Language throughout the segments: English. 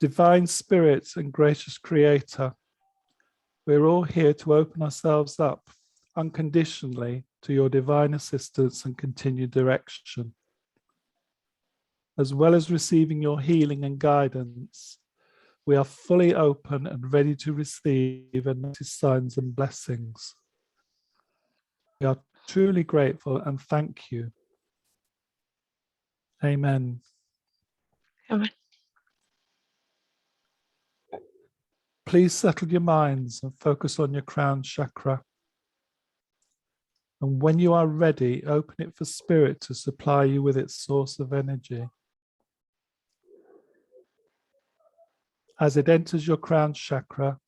Divine Spirit and gracious Creator, we're all here to open ourselves up unconditionally to your divine assistance and continued direction. As well as receiving your healing and guidance, we are fully open and ready to receive and notice signs and blessings. We are truly grateful and thank you. Amen. Amen. Please settle your minds and focus on your crown chakra. And when you are ready, open it for Spirit to supply you with its source of energy. As it enters your crown chakra,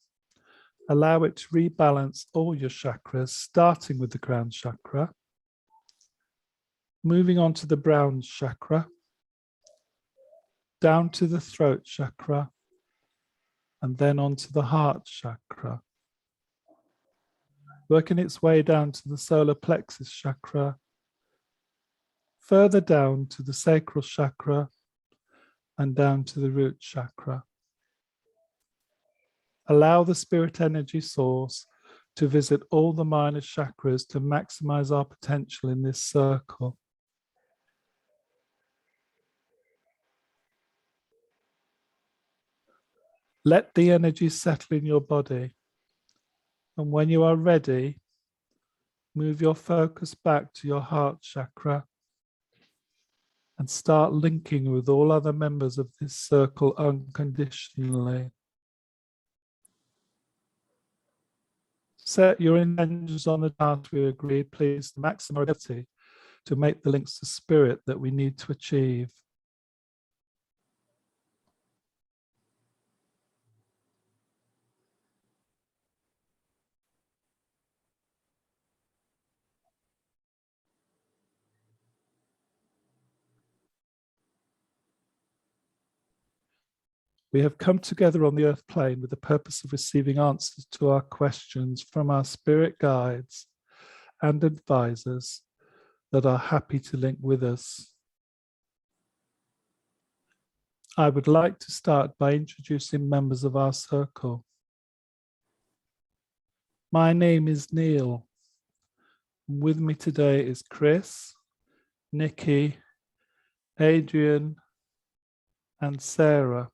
allow it to rebalance all your chakras, starting with the crown chakra, moving on to the brown chakra, down to the throat chakra, and then onto the heart chakra. Working its way down to the solar plexus chakra, further down to the sacral chakra, and down to the root chakra. Allow the spirit energy source to visit all the minor chakras to maximize our potential in this circle. Let the energy settle in your body. And when you are ready, move your focus back to your heart chakra and start linking with all other members of this circle unconditionally. Set your intentions on the chart we agreed, please, the maximum ability to make the links to spirit that we need to achieve. We have come together on the earth plane with the purpose of receiving answers to our questions from our spirit guides and advisors that are happy to link with us. I would like to start by introducing members of our circle. My name is Neil. With me today is Chris, Nikki, Adrian, and Sarah.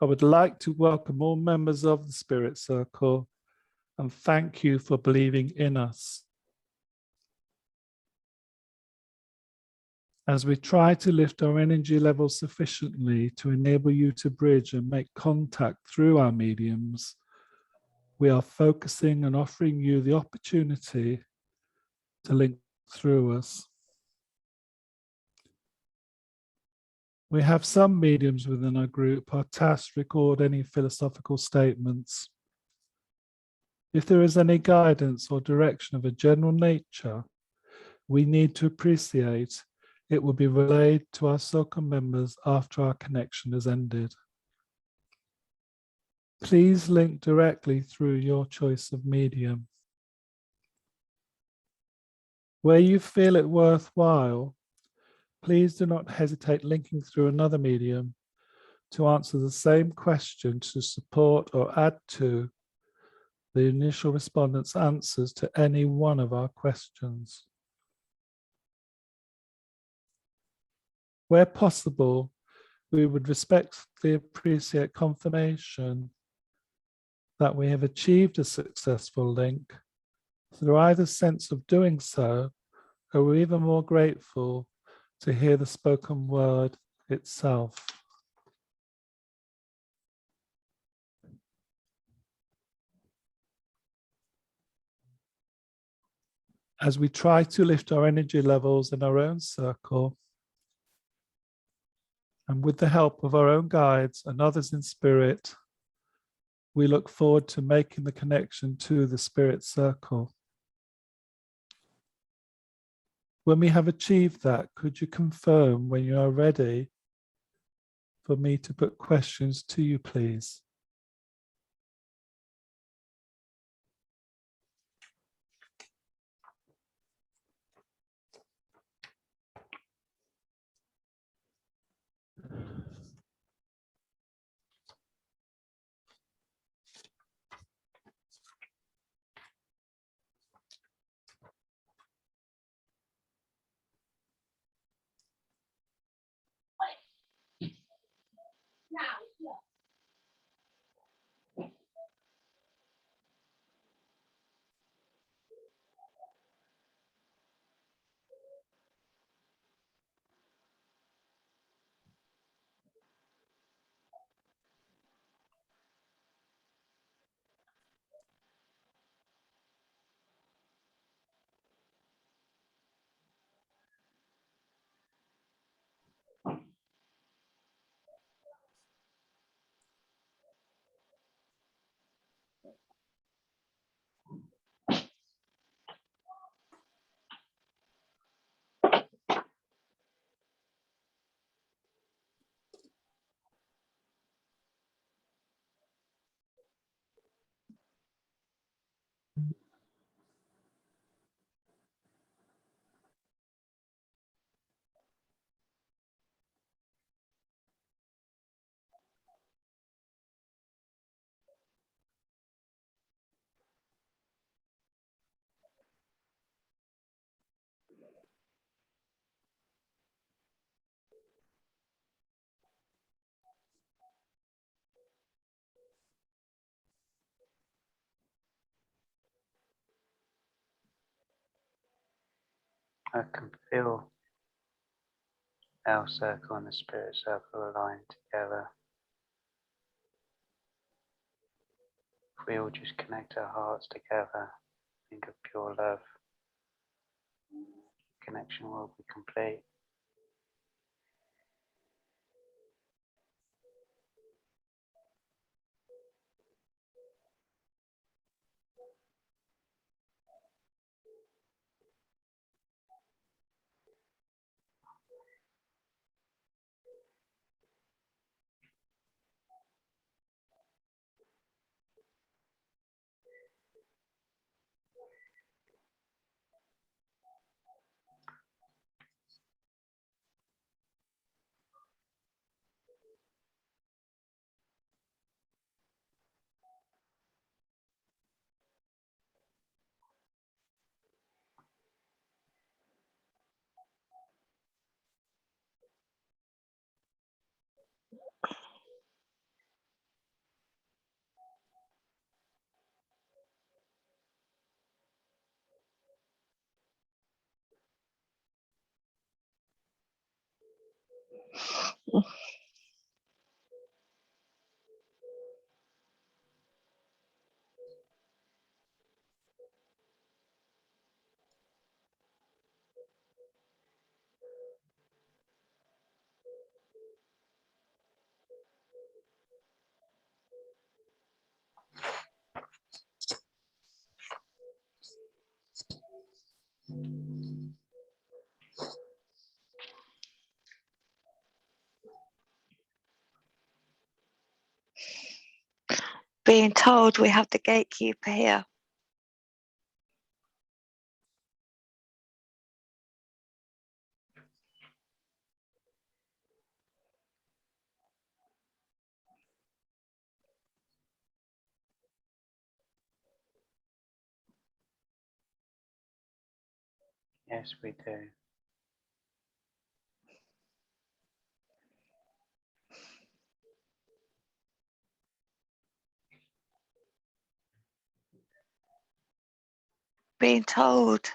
I would like to welcome all members of the Spirit Circle and thank you for believing in us. As we try to lift our energy levels sufficiently to enable you to bridge and make contact through our mediums, we are focusing and offering you the opportunity to link through us. We have some mediums within our group are tasked to record any philosophical statements. If there is any guidance or direction of a general nature we need to appreciate, it will be relayed to our circle members after our connection has ended. Please link directly through your choice of medium. Where you feel it worthwhile, please do not hesitate linking through another medium to answer the same question to support or add to the initial respondent's answers to any one of our questions. Where possible, we would respectfully appreciate confirmation that we have achieved a successful link through either sense of doing so, or we're even more grateful to hear the spoken word itself. As we try to lift our energy levels in our own circle, and with the help of our own guides and others in spirit, we look forward to making the connection to the spirit circle. When we have achieved that, could you confirm when you are ready for me to put questions to you, please? I can feel our circle and the spirit circle aligned together. If we all just connect our hearts together, think of pure love, connection will be complete. Being told we have the gatekeeper here. Yes, we do. Being told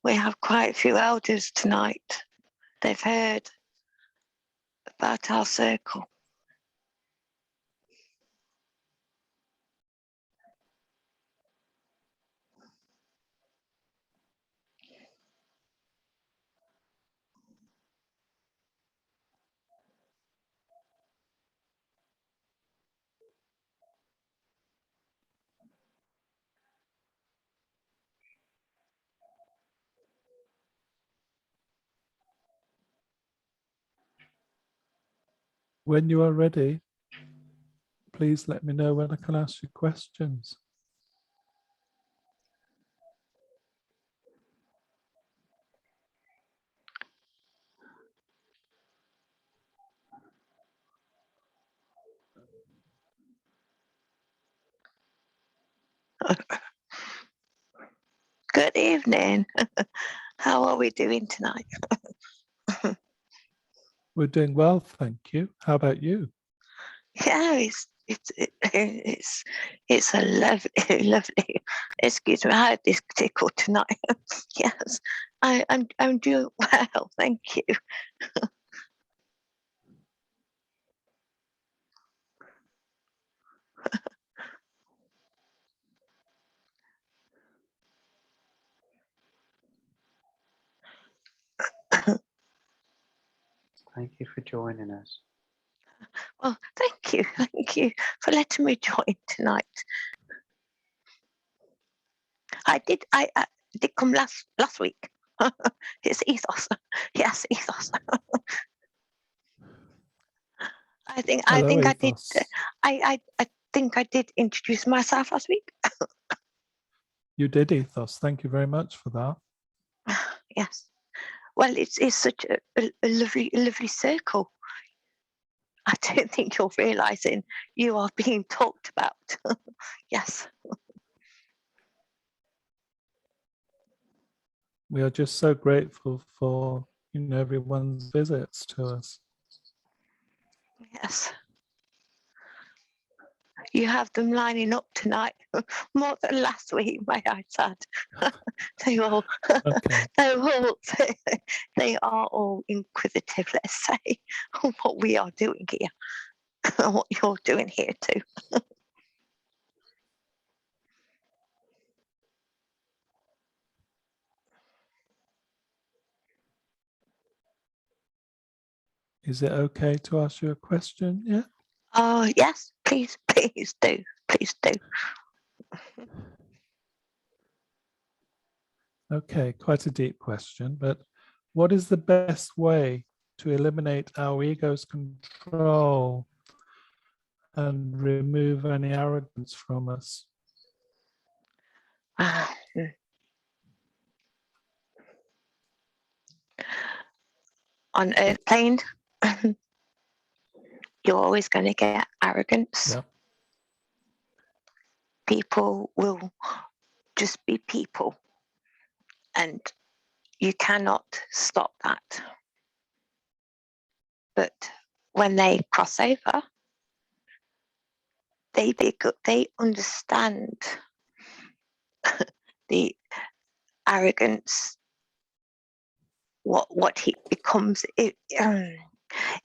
we have quite a few elders tonight. They've heard about our circle. When you are ready, please let me know when I can ask you questions. Good evening. How are we doing tonight? We're doing well, thank you. How about you? Yeah, it's a lovely, lovely. Excuse me, I had this tickle tonight. Yes, I'm doing well, thank you. Thank you for joining us. Well, thank you for letting me join tonight. I did come last week. It's ethos. Yes, ethos. I think Hello, I did. Ethos. I think I did introduce myself last week. You did, Ethos. Thank you very much for that. Yes. Well, it's such a lovely circle. I don't think you're realizing you are being talked about. Yes. We are just so grateful for everyone's visits to us. Yes. You have them lining up tonight more than last week, may I add. they all, Okay. they are all inquisitive, let's say, on what we are doing here, what you're doing here too. Is it okay to ask you a question? Yeah. Oh yes, please do, please do. Okay, quite a deep question, but what is the best way to eliminate our ego's control and remove any arrogance from us? On earth plane, you're always going to get arrogance. Yeah. People will just be people, and you cannot stop that. But when they cross over, they understand the arrogance, what he becomes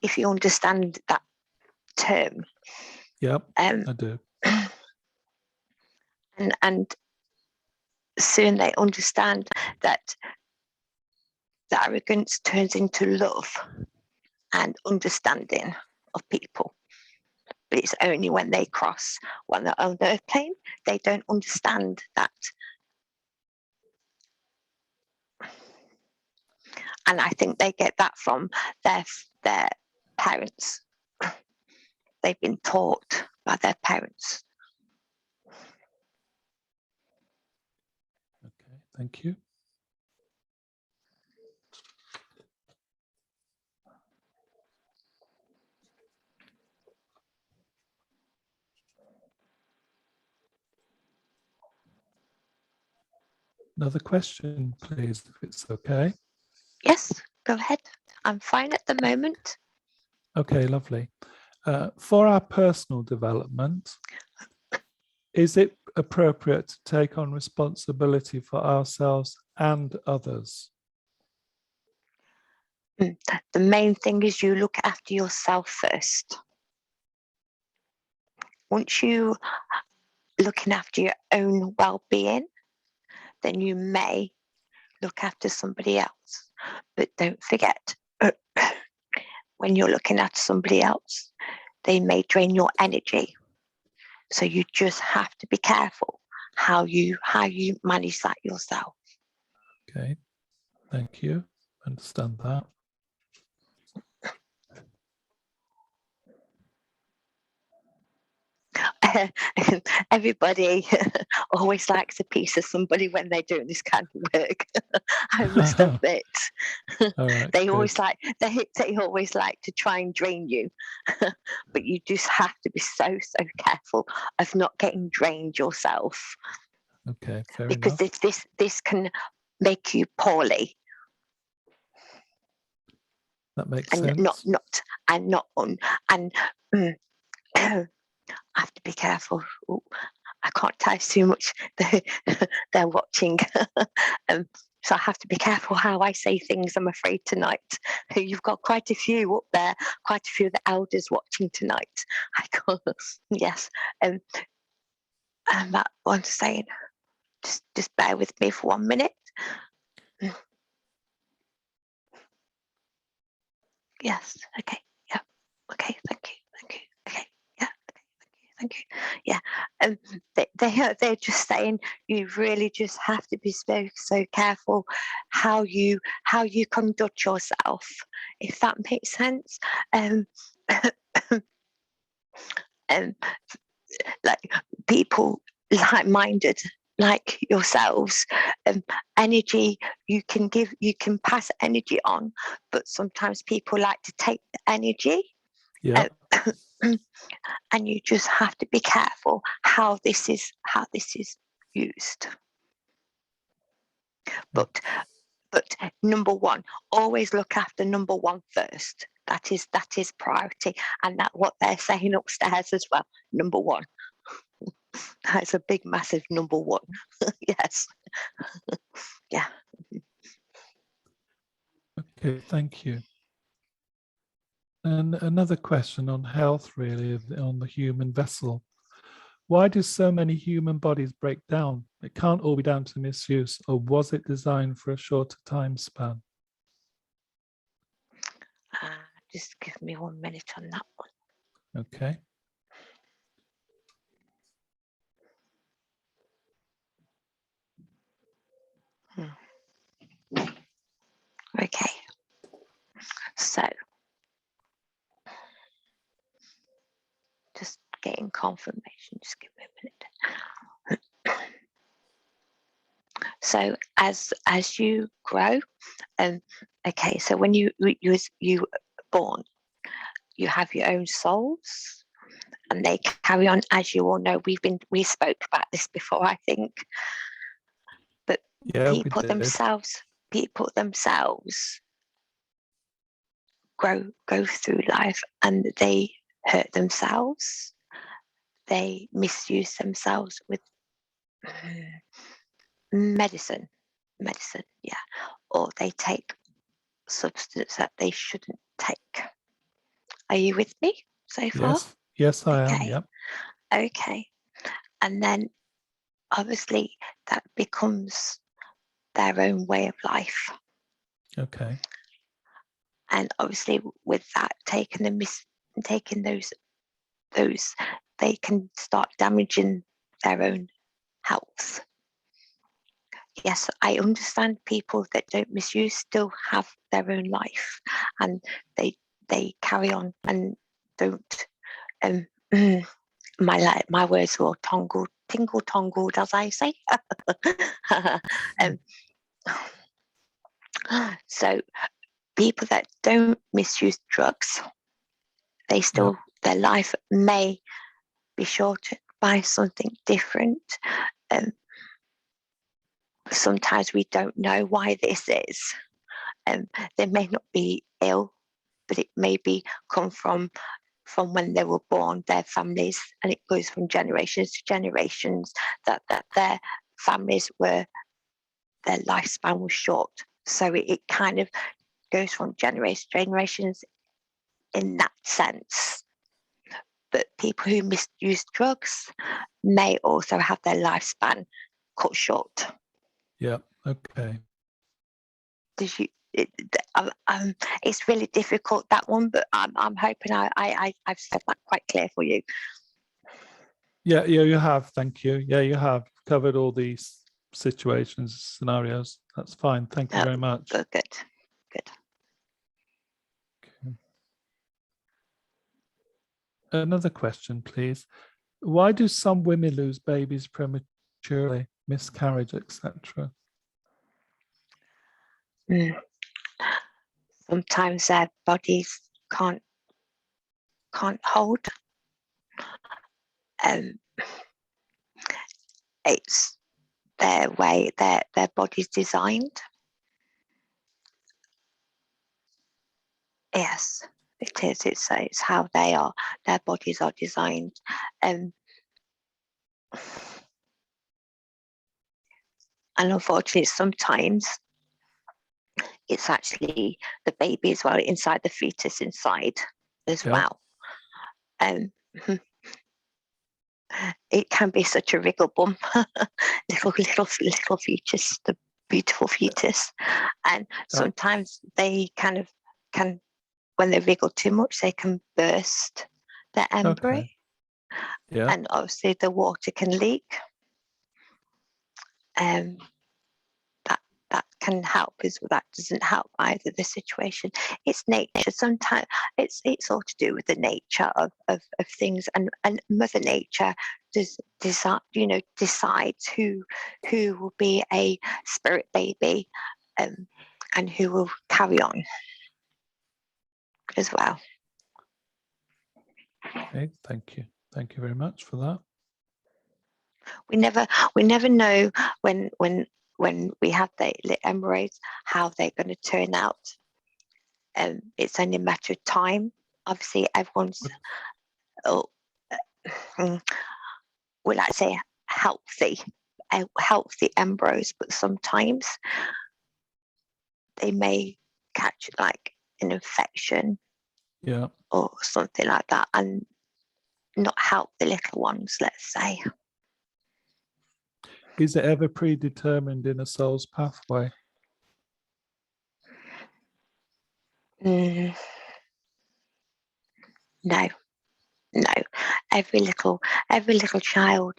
if you understand that term. Yep, I do. And soon they understand that the arrogance turns into love and understanding of people. But it's only when they cross, when they're on the earth plane, they don't understand that. And I think they get that from their parents. They've been taught by their parents. Okay, thank you. Another question, please, if it's okay. Yes, go ahead. I'm fine at the moment. Okay, lovely. For our personal development, is it appropriate to take on responsibility for ourselves and others? The main thing is you look after yourself first. Once you looking after your own well-being, then you may look after somebody else. But don't forget, when you're looking after somebody else, they may drain your energy. So you just have to be careful how you manage that yourself. Okay, thank you. Understand that. Everybody always likes a piece of somebody when they're doing this kind of work. I must admit. All right, they good. always like they always like to try and drain you, but you just have to be so careful of not getting drained yourself. Okay, fair because enough. this can make you poorly. That makes and sense. I have to be careful. Ooh, I can't type too much. They're watching. So I have to be careful how I say things, I'm afraid, tonight. You've got quite a few up there, quite a few of the elders watching tonight. I can't, yes. And that what I'm saying. Just bear with me for 1 minute. Yes, okay, yeah, okay, thank you, okay, yeah, okay, thank you. Yeah, they're just saying you really just have to be so careful how you conduct yourself, if that makes sense. Like people like-minded like yourselves, energy you can pass energy on, but sometimes people like to take the energy. Yeah. And you just have to be careful how this is used. But number one, always look after number one first. That is priority, and that's what they're saying upstairs as well. Number one. That's a big, massive number one. Yes. Yeah. Okay, thank you. And another question on health, really, on the human vessel. Why do so many human bodies break down? It can't all be down to misuse, or was it designed for a shorter time span? Just give me 1 minute on that one. Okay. Okay. So, just getting confirmation. Just give me a minute. So, as you grow, okay. So when you born, you have your own souls, and they carry on. As you all know, we spoke about this before, I think. But Yeah, people themselves go through life, and they hurt themselves. They misuse themselves with medicine, yeah, or they take substance that they shouldn't take. Are you with me so far? Yes, I am. Okay. Yep. Okay. And then obviously that becomes their own way of life. Okay. And obviously with that, taking those, they can start damaging their own health. Yes, I understand people that don't misuse still have their own life, and they carry on and don't. My words were all tingle tongled, as I say. So people that don't misuse drugs, they still their life may be shortened by something different. Sometimes we don't know why this is. They may not be ill, but it may be come from when they were born, their families, and it goes from generations to generations that their families their lifespan was short. So it kind of goes from generations in that sense. But people who misuse drugs may also have their lifespan cut short. Yeah. Okay. It's really difficult, that one, but I'm hoping I've said that quite clear for you. Yeah, you have. Thank you. Yeah, you have covered all these situations, scenarios. That's fine. Thank you very much. Good. Okay. Another question, please. Why do some women lose babies prematurely, miscarriage, etc.? Sometimes their bodies can't hold. It's their way, their body's designed. Yes, it is. It's how their bodies are designed. And unfortunately, sometimes it's actually the baby as well inside the fetus inside as well. It can be such a wriggle bum, little fetus, the beautiful fetus, and sometimes they can, when they wriggle too much, they can burst the embryo. Okay. Yeah. And obviously the water can leak. That can help that doesn't help either the situation. It's nature. Sometimes it's all to do with the nature of things, and Mother Nature decides who will be a spirit baby, and who will carry on as well. Okay, thank you very much for that. We never know when we have the embryos how they're going to turn out. It's only a matter of time. Obviously, everyone's we like to say healthy embryos, but sometimes they may catch like an infection or something like that and not help the little ones, let's say. Is it ever predetermined in a soul's pathway? No. Every little child,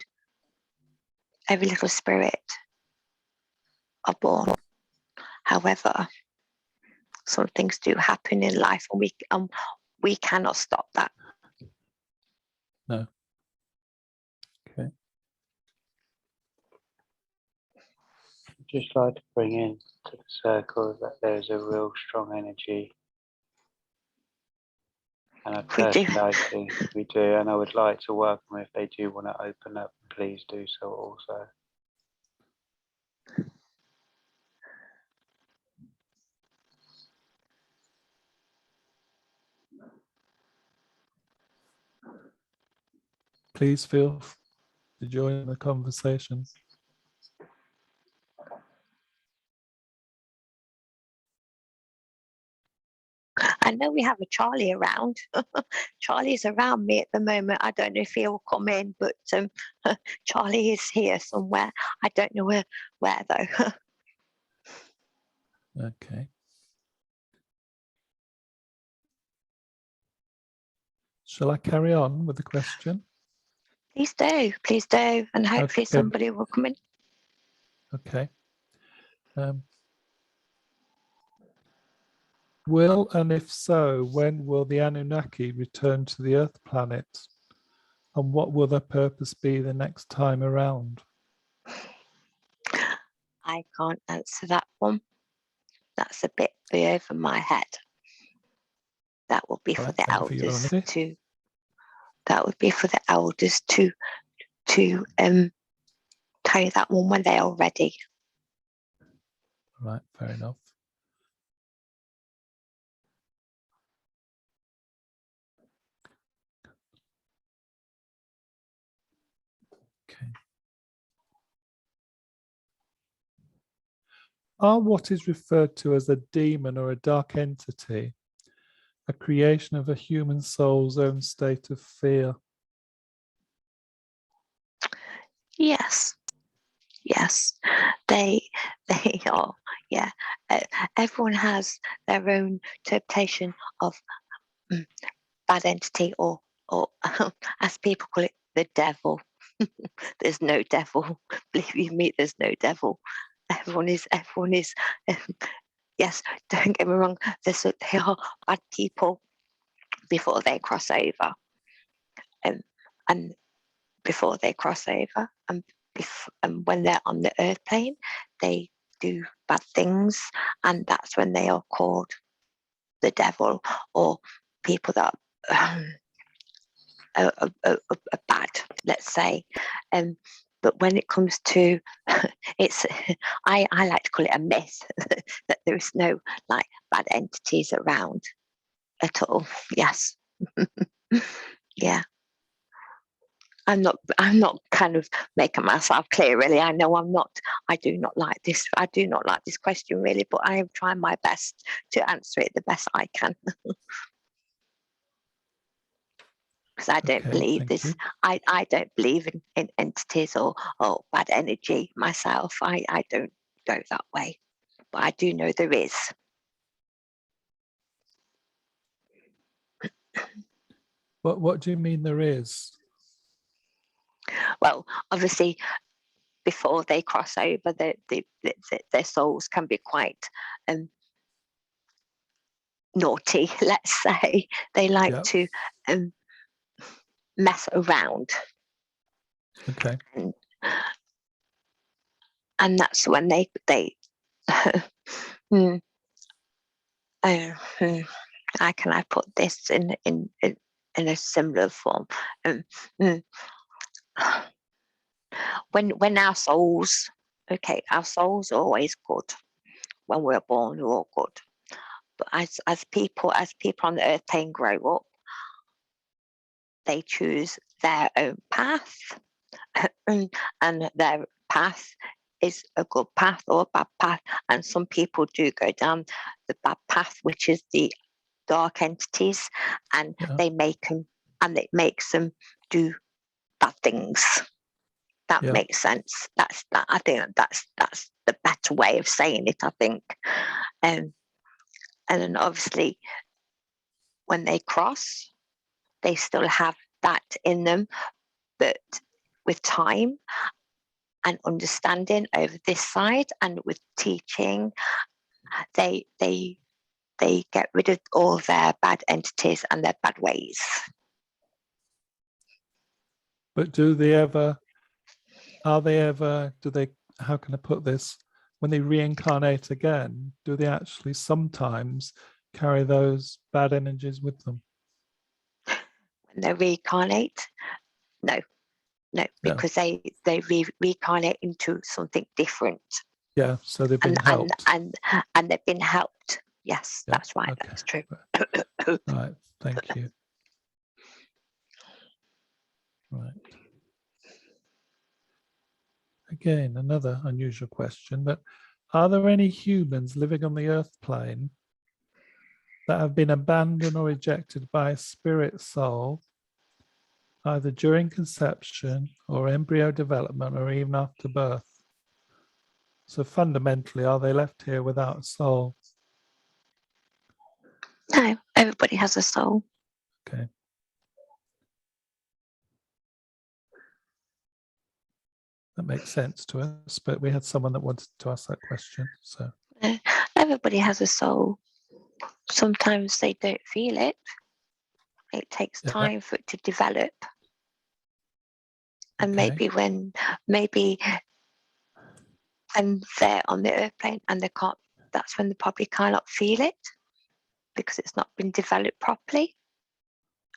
every little spirit are born. However, some things do happen in life, and we cannot stop that. No. Okay. I'd just like to bring in to the circle that there's a real strong energy. And I personally like to, we do, and I would like to welcome if they do want to open up, please do so also. Please feel free to join the conversation. I know we have a Charlie around. Charlie's around me at the moment. I don't know if he'll come in, but Charlie is here somewhere. I don't know where though. Okay. Shall I carry on with the question? Please do, and hopefully somebody will come in. Okay. Will, and if so, when will the Anunnaki return to the Earth planet? And what will their purpose be the next time around? I can't answer that one. That's a bit over my head. That will be for the elders to. That would be for the elders to tell you that one when they are ready. Right, fair enough. Okay. Are what is referred to as a demon or a dark entity a creation of a human soul's own state of fear? Yes, they are. Yeah, everyone has their own interpretation of bad entity, or as people call it, the devil. There's no devil. Believe you me, there's no devil. Everyone is. Yes, don't get me wrong. They are bad people before they cross over, and before they cross over, and when they're on the earth plane, they do bad things, and that's when they are called the devil, or people that are bad, let's say. But when it comes to it's, I like to call it a myth that there is no like bad entities around at all. Yes. Yeah. I'm not kind of making myself clear, really. I know I do not like this question, really, but I am trying my best to answer it the best I can. Because I don't believe this. I don't believe in entities or bad energy myself. I don't go that way, but I do know there is. What do you mean there is? Well, obviously, before they cross over, their souls can be quite naughty, let's say. They like to mess around. Okay. And that's when they how can I put this in a similar form? When our souls are always good. When we're born, we're all good. But as people on the earth plane grow up, they choose their own path. and their path is a good path or a bad path. And some people do go down the bad path, which is the dark entities, and Yeah. they make them, and it makes them do bad things. That Yeah. makes sense. That's that. I think that's the better way of saying it. I think, and then obviously when they cross, they still have that in them, but with time and understanding over this side and with teaching, they get rid of all their bad entities and their bad ways. But do they ever, how can I put this? When they reincarnate again, do they actually sometimes carry those bad energies with them? When they reincarnate, no, No. because they reincarnate into something different. Yeah, so they've been helped. And they've been helped. Yes, Yeah, that's right. okay. That's true. Right, thank you. Right. Again, another unusual question, but are there any humans living on the earth plane that have been abandoned or rejected by a spirit soul, either during conception or embryo development or even after birth? So fundamentally, are they left here without a soul? No, everybody has a soul. Okay. That makes sense to us, but we had someone that wanted to ask that question. So Everybody has a soul. Sometimes they don't feel it. It takes time for it to develop. And maybe when they're on the airplane and they can't, that's when they probably cannot feel it because it's not been developed properly.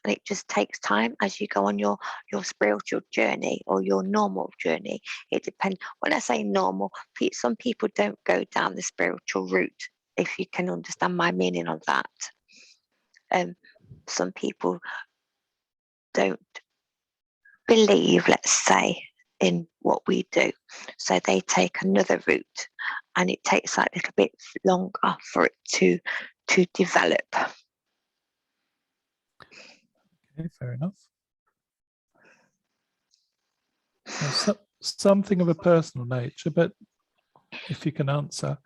And it just takes time as you go on your spiritual journey or your normal journey. It depends. When I say normal, some people don't go down the spiritual route, if you can understand my meaning of that. Some people don't believe, let's say, in what we do. So they take another route and it takes that little bit longer for it to develop. Okay, fair enough. Something of a personal nature, but if you can answer,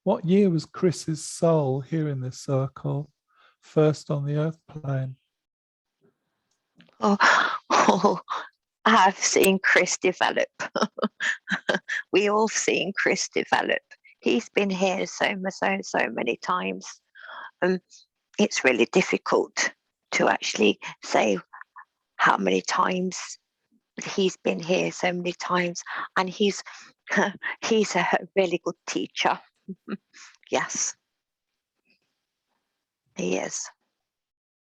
what year was Chris's soul here in this circle first on the earth plane? Oh, I've seen Chris develop. We all seen Chris develop. He's been here so many times. It's really difficult to actually say how many times he's been here so many times, and he's a really good teacher. Yes, he is.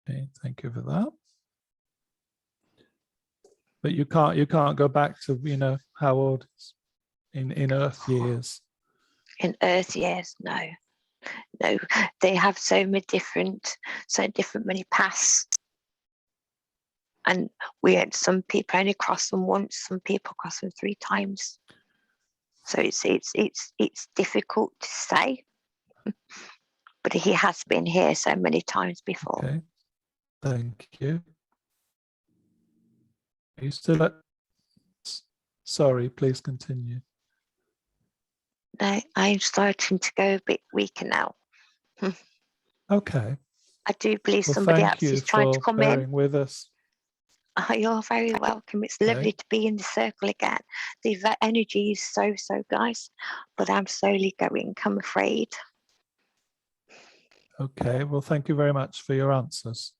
Okay, thank you for that. But you can't go back to how old in Earth years. In Earth years, no. They have so different many paths. And some people only cross them once, some people cross them 3 times. So it's difficult to say. But he has been here so many times before. Okay, thank you. Are you still at? Sorry, please continue. No, I'm starting to go a bit weaker now. Okay. I do believe Well, somebody thank else you is trying to for come bearing in. with us. Oh, you're very welcome. It's lovely to be in the circle again. The energy is so nice, but I'm slowly going, I'm afraid. Okay, well, thank you very much for your answers.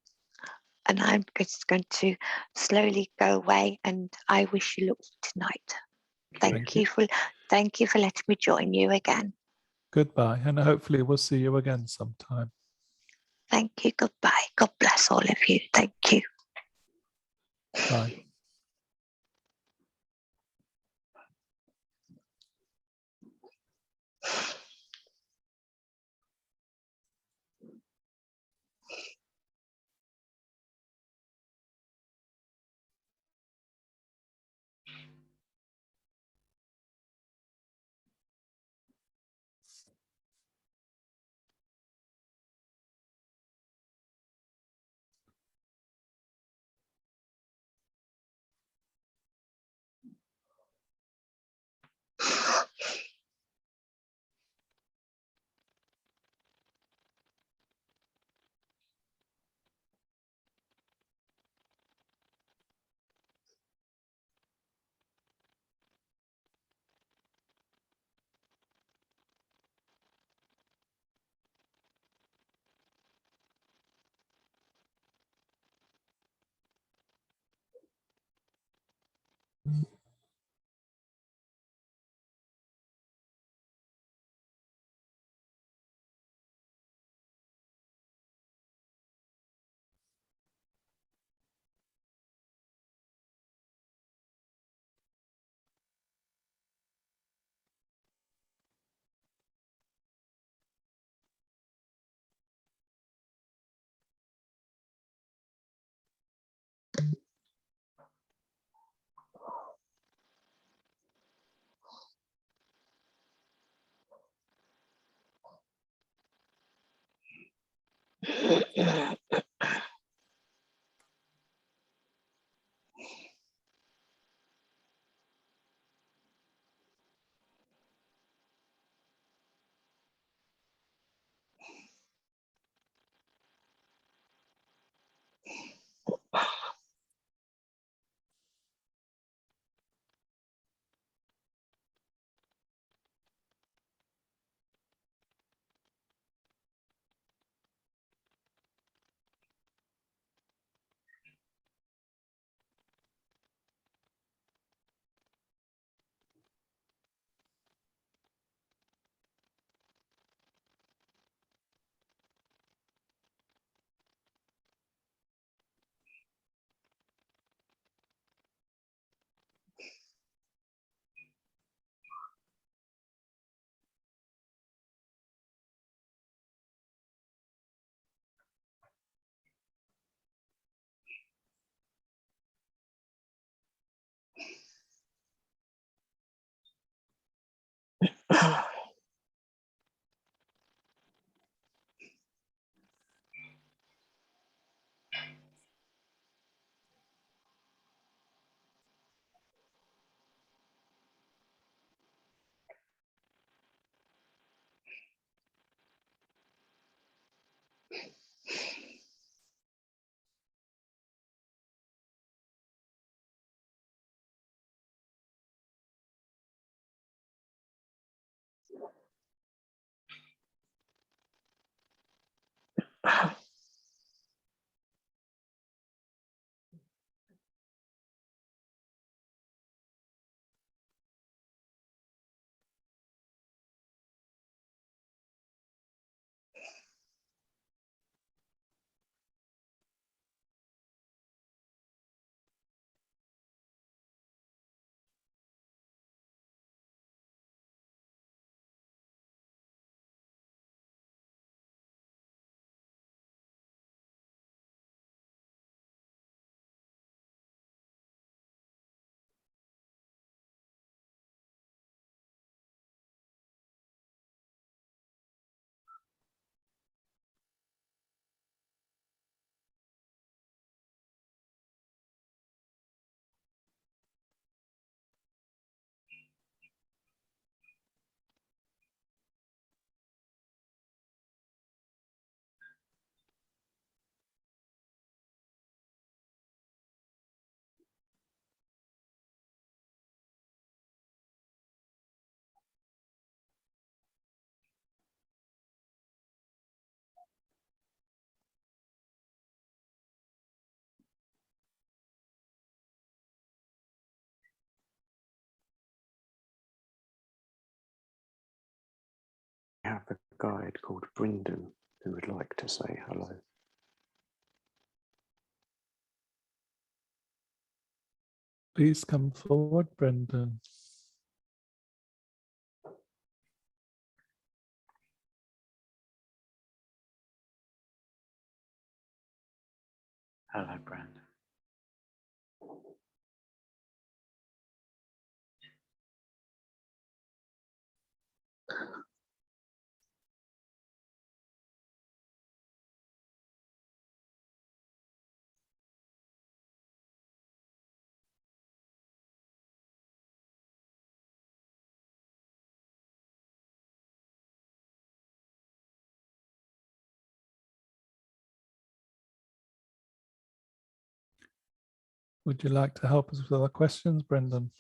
And I'm just going to slowly go away, and I wish you luck tonight. Thank you for letting me join you again. Goodbye, and hopefully we'll see you again sometime. Thank you. Goodbye. God bless all of you. Thank you. Bye. We have a guide called Brendan who would like to say hello. Please come forward, Brendan. Hello, Brandon. Would you like to help us with our questions, Brendan?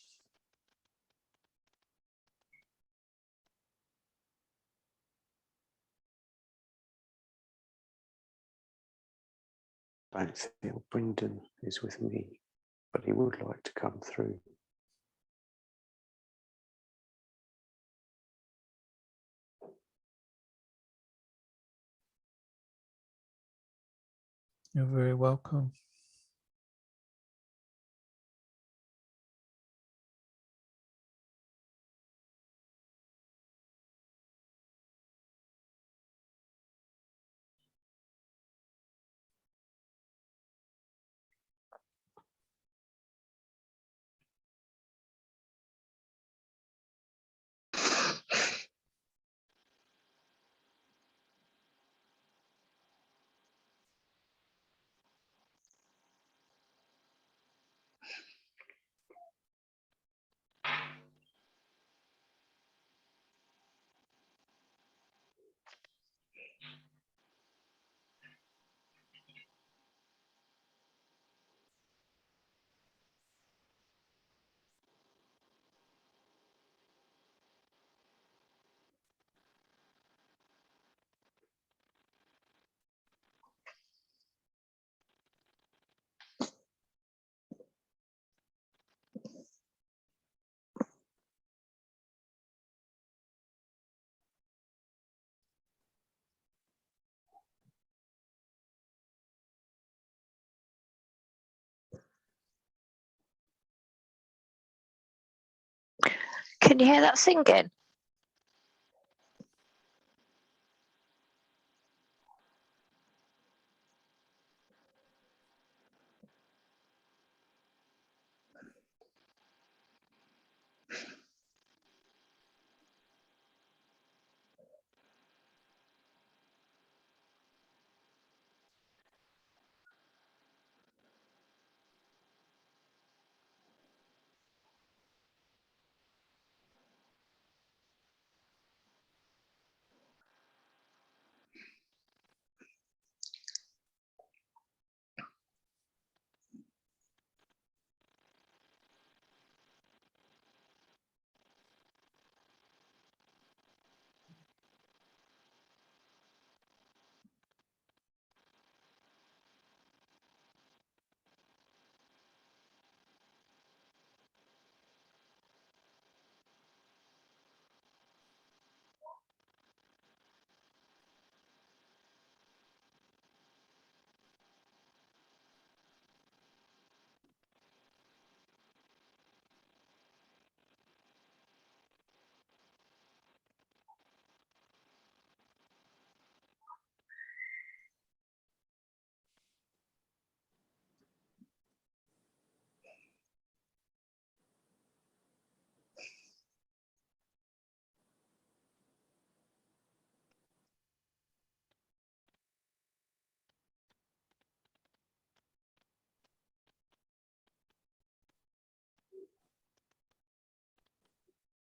I don't feel Brendan is with me, but he would like to come through. You're very welcome. Can you hear that singing?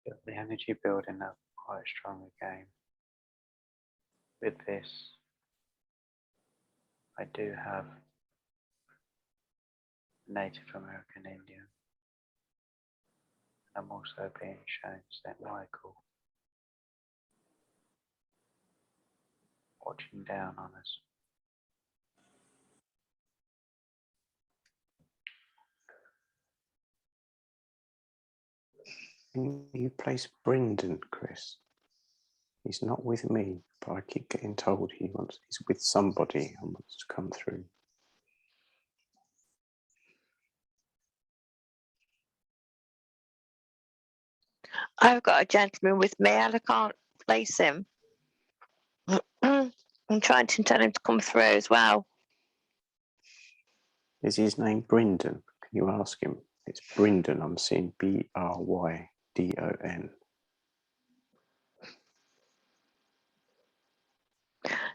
Feel the energy building up quite strong again. With this, I do have Native American Indian. I'm also being shown St. Michael watching down on us. You place Brendan, Chris. He's not with me, but I keep getting told he's with somebody and wants to come through. I've got a gentleman with me and I can't place him. I'm trying to tell him to come through as well. Is his name Brendan? Can you ask him? It's Brendan. I'm seeing Bryndon.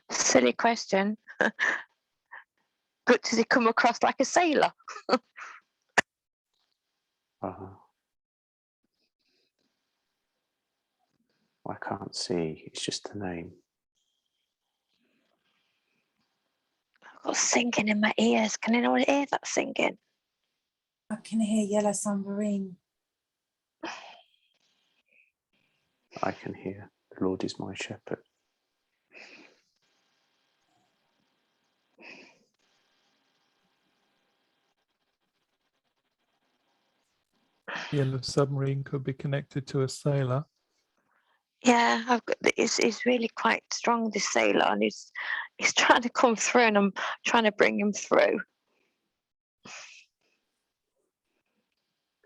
Silly question. But does he come across like a sailor? I can't see. It's just the name. I've got singing in my ears. Can anyone hear that singing? I can hear Yellow Submarine. I can hear. The Lord is my shepherd. Yellow submarine could be connected to a sailor. Yeah, I've got. It's really quite strong, this sailor, and he's trying to come through, and I'm trying to bring him through.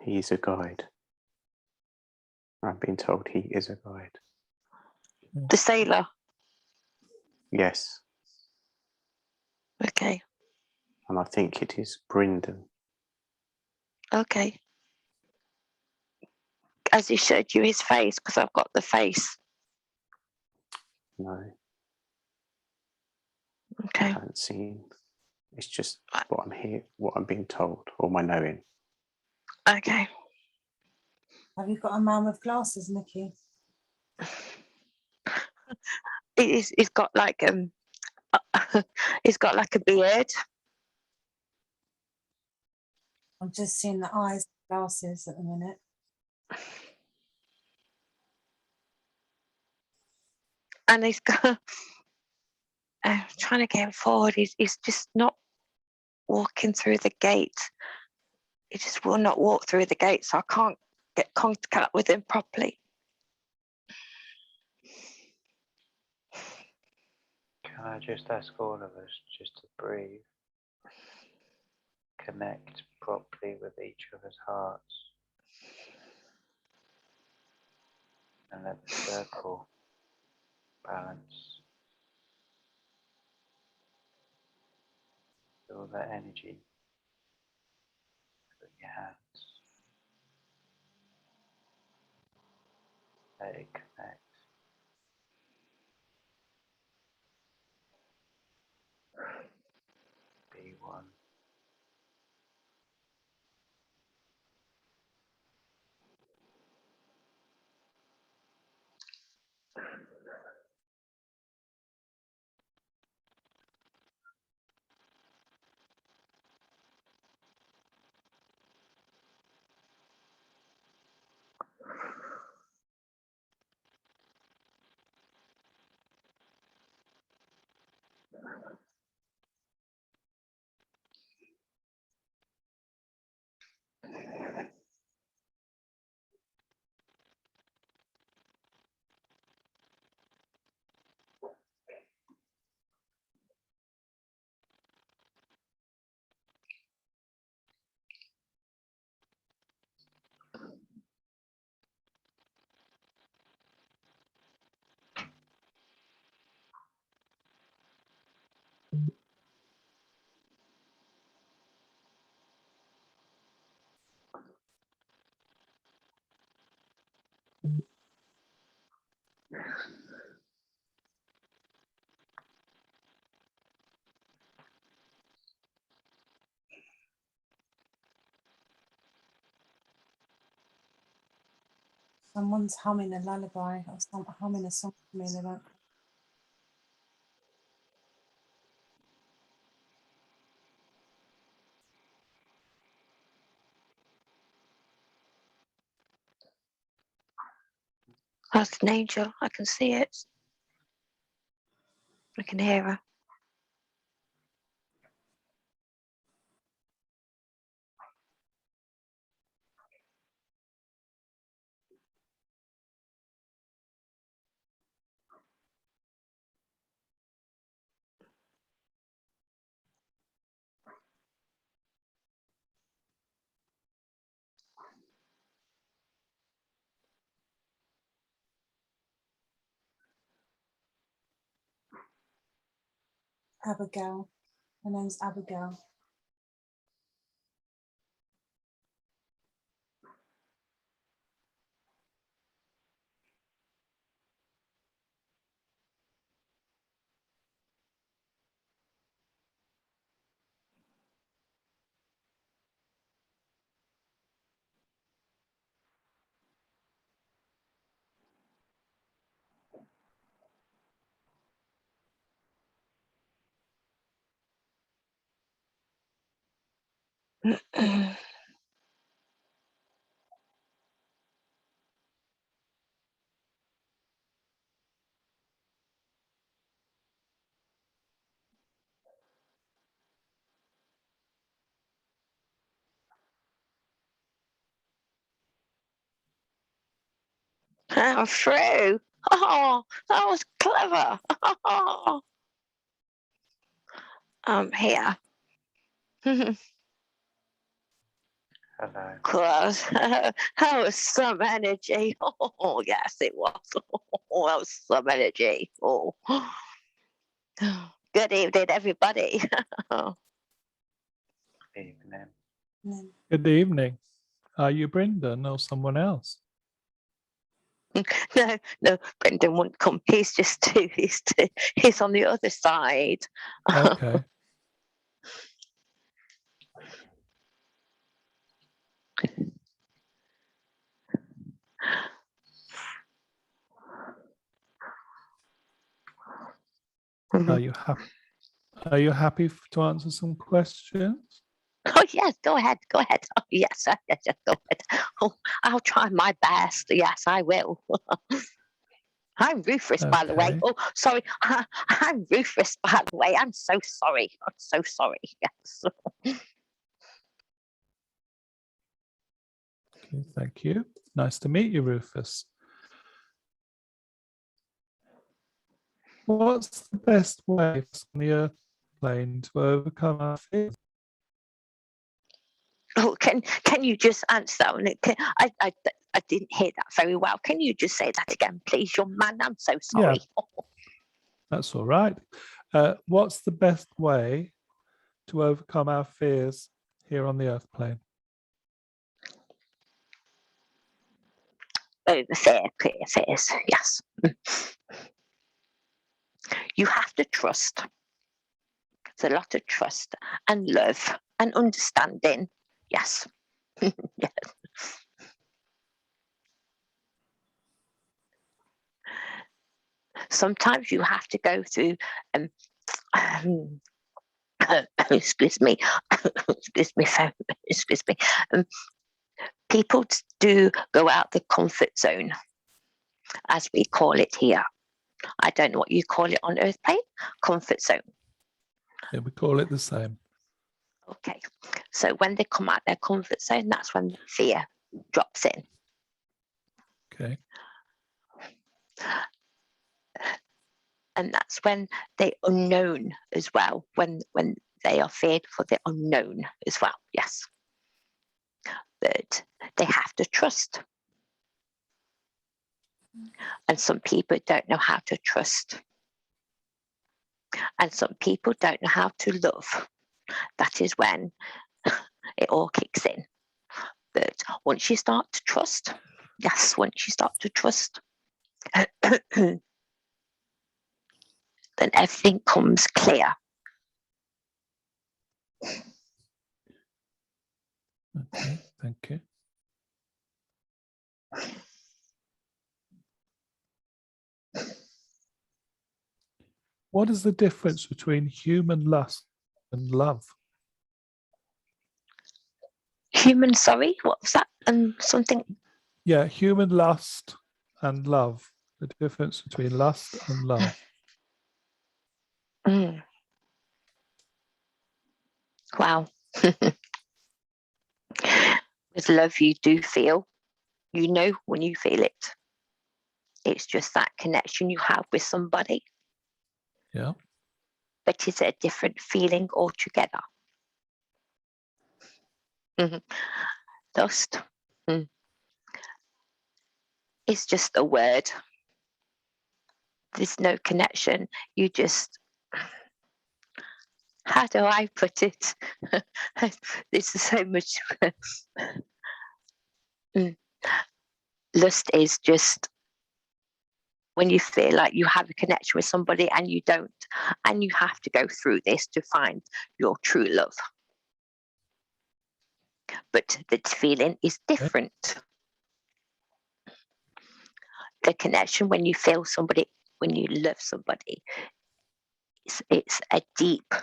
He is a guide. I've been told he is a guide. The sailor. Yes, Okay. and I think it is Brendan. Okay. As he showed you his face, because I've got the face. No, I Okay. haven't seen. It's just what I'm being told, or my knowing. Okay. Have you got a man with glasses, Nikki? He's got like he's got like a beard. I'm just seeing the eyes, glasses at the minute. And he's got trying to get him forward. He's just not walking through the gate. He just will not walk through the gate, so I can't get contact with him properly. Can I just ask all of us just to breathe, connect properly with each other's hearts, and let the circle balance. Feel that energy with your hands. Let it connect. Be one. Someone's humming a lullaby or humming a song for me. They won't. That's an angel. I can see it. I can hear her. Abigail. Her name's Abigail. I'm through. Oh, that was clever. I'm here. Hello. Close. That was some energy. Oh, yes, it was. Oh, that was some energy. Oh. Good evening, everybody. Evening. And then Good evening. Are you Brendan or someone else? No, Brendan won't come. He's he's on the other side. Okay. Are you happy? Are you happy to answer some questions? Oh yes, go ahead. Go ahead. Oh, yes, yes, go ahead. Oh, I'll try my best. Yes, I will. I'm Rufus, by the way. Okay. Oh, sorry. I'm Rufus, by the way. I'm so sorry. I'm so sorry. Yes. Okay, thank you. Nice to meet you, Rufus. What's the best way on the Earth plane to overcome our fears? Oh, can you just answer that one? I didn't hear that very well. Can you just say that again, please, young man? I'm so sorry. That's all right. What's the best way to overcome our fears here on the Earth plane? Oh, the fears. Yes. You have to trust. It's a lot of trust and love and understanding. Yes. Yes. Sometimes you have to go through um, excuse me, excuse me. People do go out the comfort zone, as we call it here. I don't know what you call it on Earth plane. Comfort zone. Yeah, we call it the same. Okay. So when they come out their comfort zone, that's when fear drops in. Okay. And that's when the unknown as well, when they are feared for the unknown as well. Yes. But they have to trust. And some people don't know how to trust. And some people don't know how to love. That is when it all kicks in. But once you start to trust, yes, once you start to trust, then everything comes clear. Okay. Thank you. What is the difference between human lust and love? Human, sorry, what was that? Something. Yeah, human lust and love. The difference between lust and love. Mm. Wow. With love, you do feel, you know when you feel it. It's just that connection you have with somebody. Yeah. But it's a different feeling altogether. Lust. It's just a word. There's no connection. You just, how do I put it? This is so much. Lust is just when you feel like you have a connection with somebody and you don't, and you have to go through this to find your true love. But the feeling is different. The connection when you feel somebody, when you love somebody, it's a deep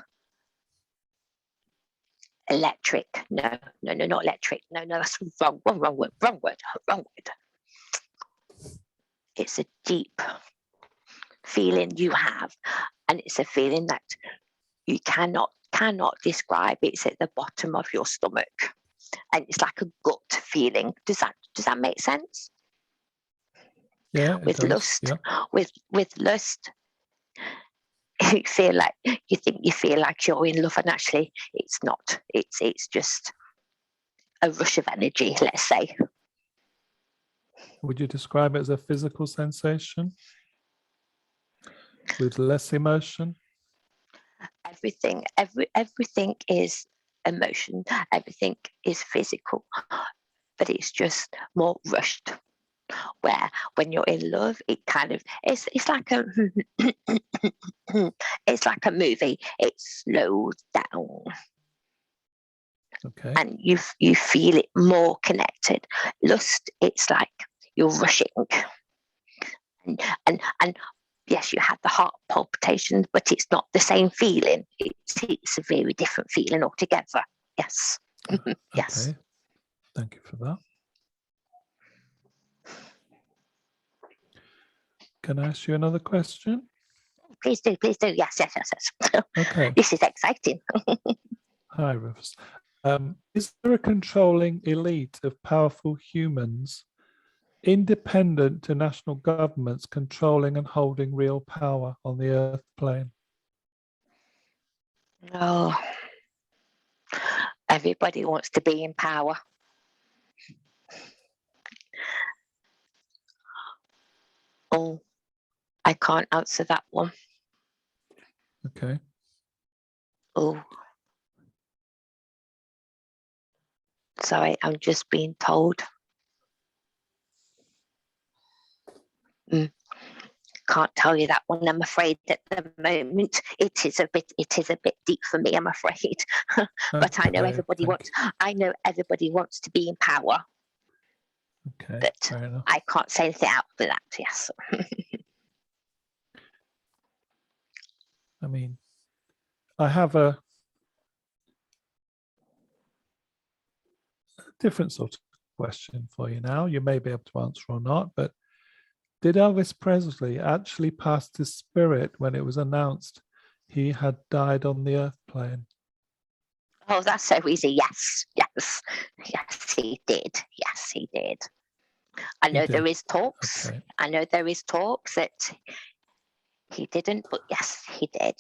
electric. No, not electric. No, that's wrong word. It's a deep feeling you have, and it's a feeling that you cannot describe. It's at the bottom of your stomach, and it's like a gut feeling. Does that make sense? Yeah. With does. lust, yeah. with lust, you feel like you feel like you're in love, and actually it's not. It's just a rush of energy, let's say. Would you describe it as a physical sensation with less emotion? Everything is emotion. Everything is physical, but it's just more rushed. Where when you're in love, it kind of it's like a it's like a movie. It slows down. Okay. And you feel it more connected. Lust, it's like you're rushing, and yes, you have the heart palpitations, but it's not the same feeling. It's a very different feeling altogether. Yes. Yes. Okay. Thank you for that. Can I ask you another question? Please do. Yes. Okay. This is exciting. Hi, Rufus. Is there a controlling elite of powerful humans, independent to national governments, controlling and holding real power on the earth plane? Oh, everybody wants to be in power. Oh, I can't answer that one. Okay. Oh, sorry, I'm just being told. Can't tell you that one, I'm afraid. At the moment, it is a bit deep for me, I'm afraid. But I know everybody wants to be in power. Okay. But Fair enough. I can't say anything out for that. Yes. I mean, I have a different sort of question for you now. You may be able to answer or not, but did Elvis Presley actually pass his spirit when it was announced he had died on the earth plane? Oh, that's so easy. Yes, he did. Yes, he did. I know there is talks. Okay. I know there is talks that he didn't, but yes, he did.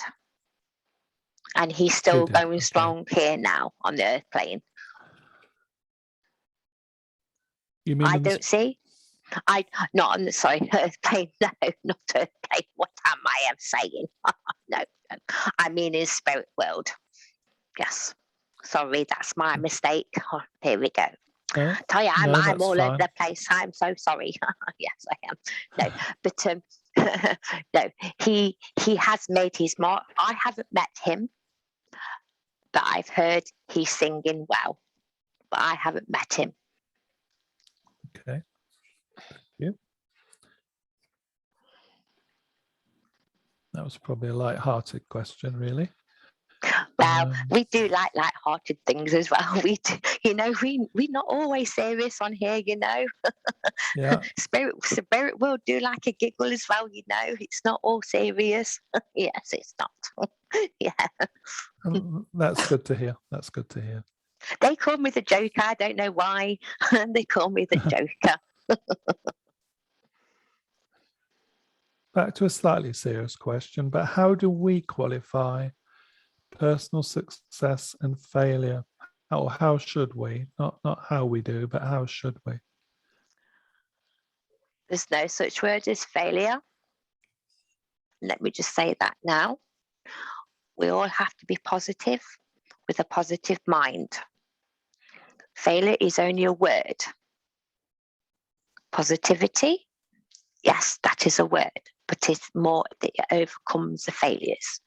And he's still going strong here now on the earth plane. You mean I don't see. Not on the earth plane. No, not earth plane. What am I saying? No. I mean in spirit world. Yes. Sorry, that's my mistake. Oh, here we go. Tell you, I'm all over the place. I'm so sorry. Yes, I am. No, but no, he has made his mark. I haven't met him, but I've heard he's singing well. But I haven't met him. Okay. Thank you. That was probably a light-hearted question, really. Well, we do like light-hearted things as well. We do, we're not always serious on here, Yeah. Spirit will do like a giggle as well, It's not all serious. Yes, it's not. Yeah. That's good to hear. That's good to hear. They call me the Joker. I don't know why. They call me the Joker. Back to a slightly serious question, but how do we qualify personal success and failure? Or how should we? Not how we do, but how should we? There's no such word as failure. Let me just say that now. We all have to be positive with a positive mind. Failure is only a word. Positivity, yes, that is a word, but it's more that it overcomes the failures.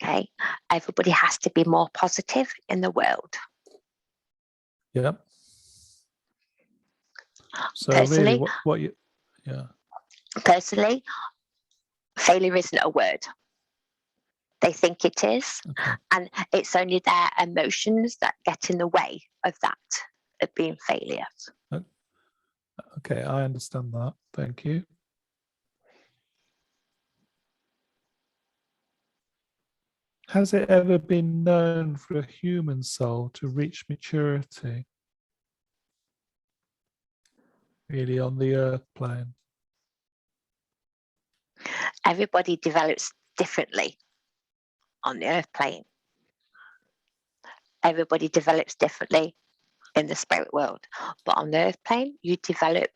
Okay, everybody has to be more positive in the world. Yep. So Personally, really, what you, yeah. Personally, failure isn't a word. They think it is, Okay. and it's only their emotions that get in the way of that, of being failures. Okay, I understand that. Thank you. Has it ever been known for a human soul to reach maturity? Really on the earth plane? Everybody develops differently on the earth plane. Everybody develops differently in the spirit world. But on the earth plane, you develop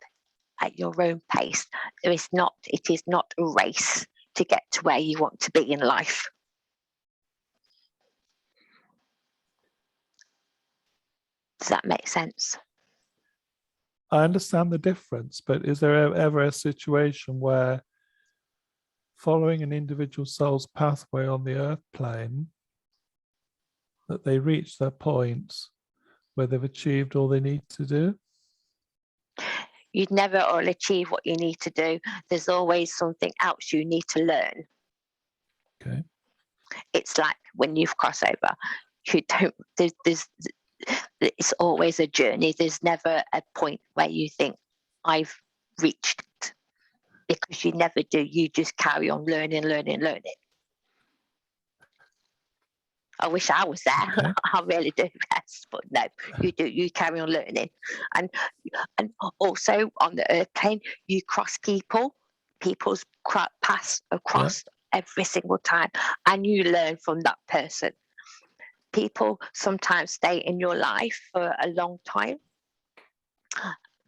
at your own pace. It is not a race to get to where you want to be in life. Does that make sense? I understand the difference, but is there ever a situation where following an individual soul's pathway on the earth plane, that they reach their points where they've achieved all they need to do? You'd never all achieve what you need to do. There's always something else you need to learn. Okay. It's like when you've crossed over, you don't, it's always a journey. There's never a point where you think, I've reached it, because you never do. You just carry on learning. I wish I was there. Okay. I really do, yes, but no, you do. You carry on learning, and also on the earth plane, you cross people's paths across every single time, and you learn from that person. People sometimes stay in your life for a long time,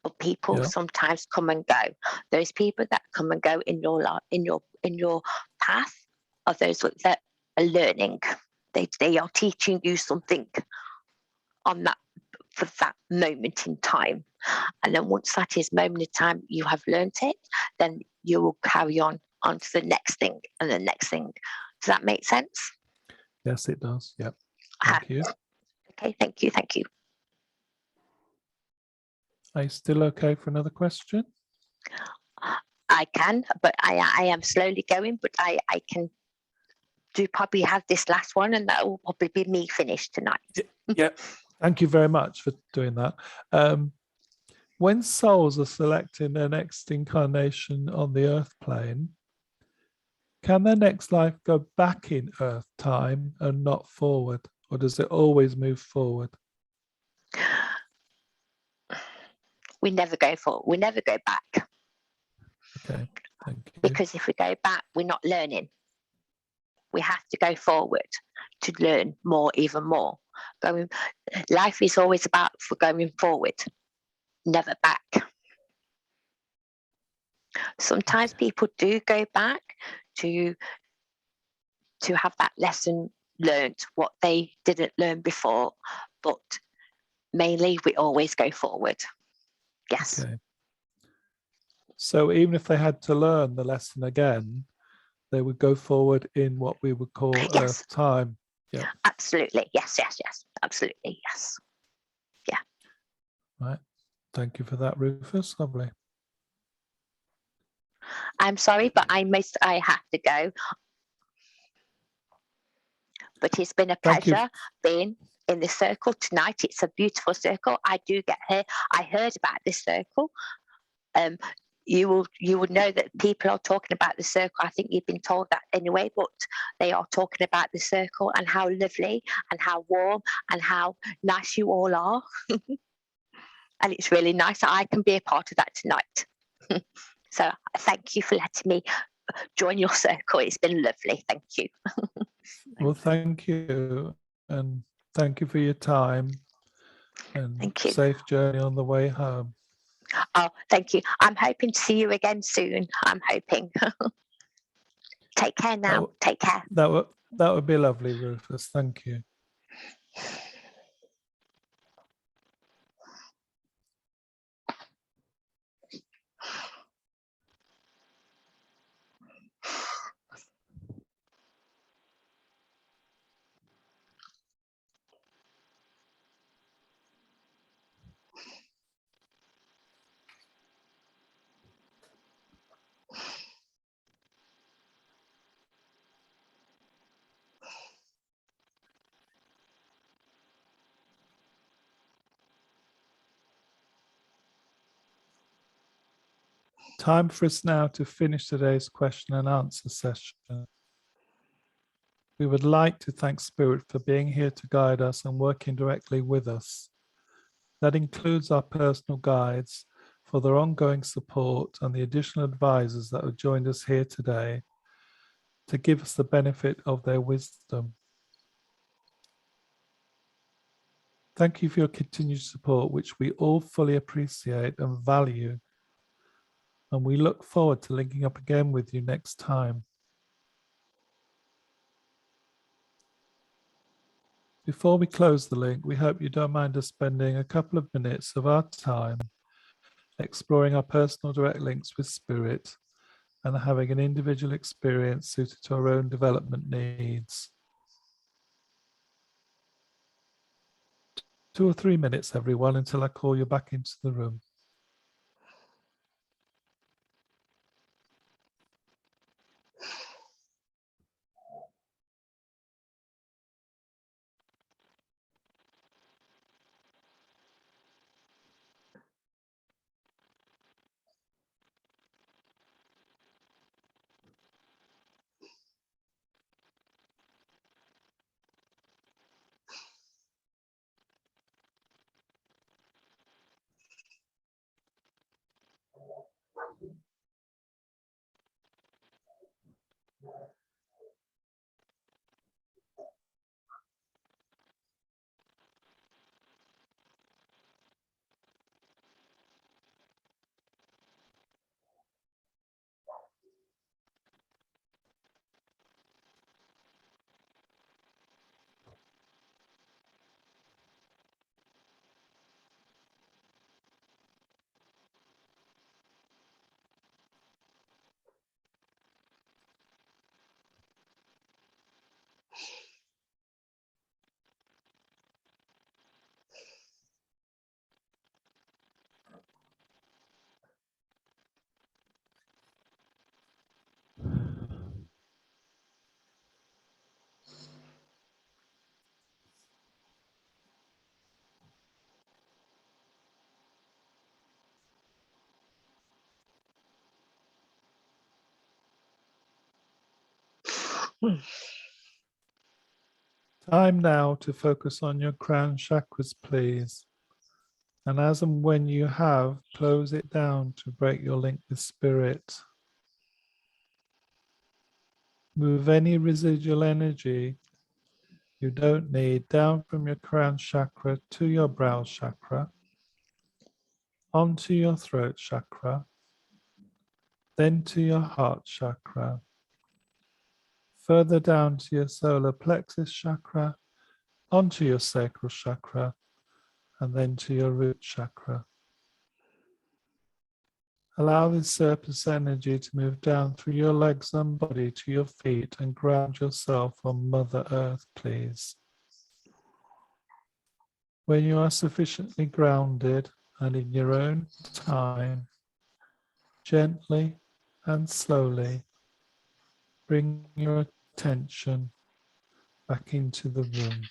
but people sometimes come and go. Those people that come and go in your life, in your path, are those that are learning. They are teaching you something on that, for that moment in time. And then once that is moment in time, you have learnt it, then you will carry on to the next thing and the next thing. Does that make sense? Yes, it does. Yep. Thank you. Okay, thank you. Are you still okay for another question? I can, but I am slowly going, but I can probably have this last one, and that will probably be me finished tonight. Yeah. Thank you very much for doing that. When souls are selecting their next incarnation on the earth plane, can their next life go back in earth time and not forward, or does it always move forward? We never go forward. We never go back. Okay, thank you. Because if we go back, we're not learning. We have to go forward to learn more, even more. Life is always about for going forward, never back. Sometimes people do go back to have that lesson learned, what they didn't learn before, but mainly we always go forward. Yes. Okay. So even if they had to learn the lesson again, they would go forward in what we would call earth time. Yeah. Absolutely. Yes. Absolutely. Yes. Yeah. Right. Thank you for that, Rufus. Lovely. I'm sorry, but I have to go. But it's been a Thank you. pleasure being in this circle tonight. It's a beautiful circle. I do get here. I heard about this circle. You will know that people are talking about the circle. I think you've been told that anyway, but they are talking about the circle and how lovely and how warm and how nice you all are. And it's really nice that I can be a part of that tonight. So thank you for letting me join your circle. It's been lovely. Thank you. Well, thank you. And thank you for your time. And Thank you. safe journey on the way home. Oh, thank you. I'm hoping to see you again soon. I'm hoping. Take care now. Take care. That would be lovely, Rufus. Thank you. Time for us now to finish today's question and answer session. We would like to thank Spirit for being here to guide us and working directly with us. That includes our personal guides for their ongoing support and the additional advisors that have joined us here today to give us the benefit of their wisdom. Thank you for your continued support, which we all fully appreciate and value. And we look forward to linking up again with you next time. Before we close the link, we hope you don't mind us spending a couple of minutes of our time exploring our personal direct links with Spirit and having an individual experience suited to our own development needs. 2 or 3 minutes, everyone, until I call you back into the room. Time now to focus on your crown chakras, please. And as and when you have, close it down to break your link with Spirit. Move any residual energy you don't need down from your crown chakra to your brow chakra, onto your throat chakra, then to your heart chakra, further down to your solar plexus chakra, onto your sacral chakra, and then to your root chakra. Allow this surplus energy to move down through your legs and body to your feet and ground yourself on Mother Earth, please. When you are sufficiently grounded and in your own time, gently and slowly bring your attention back into the room.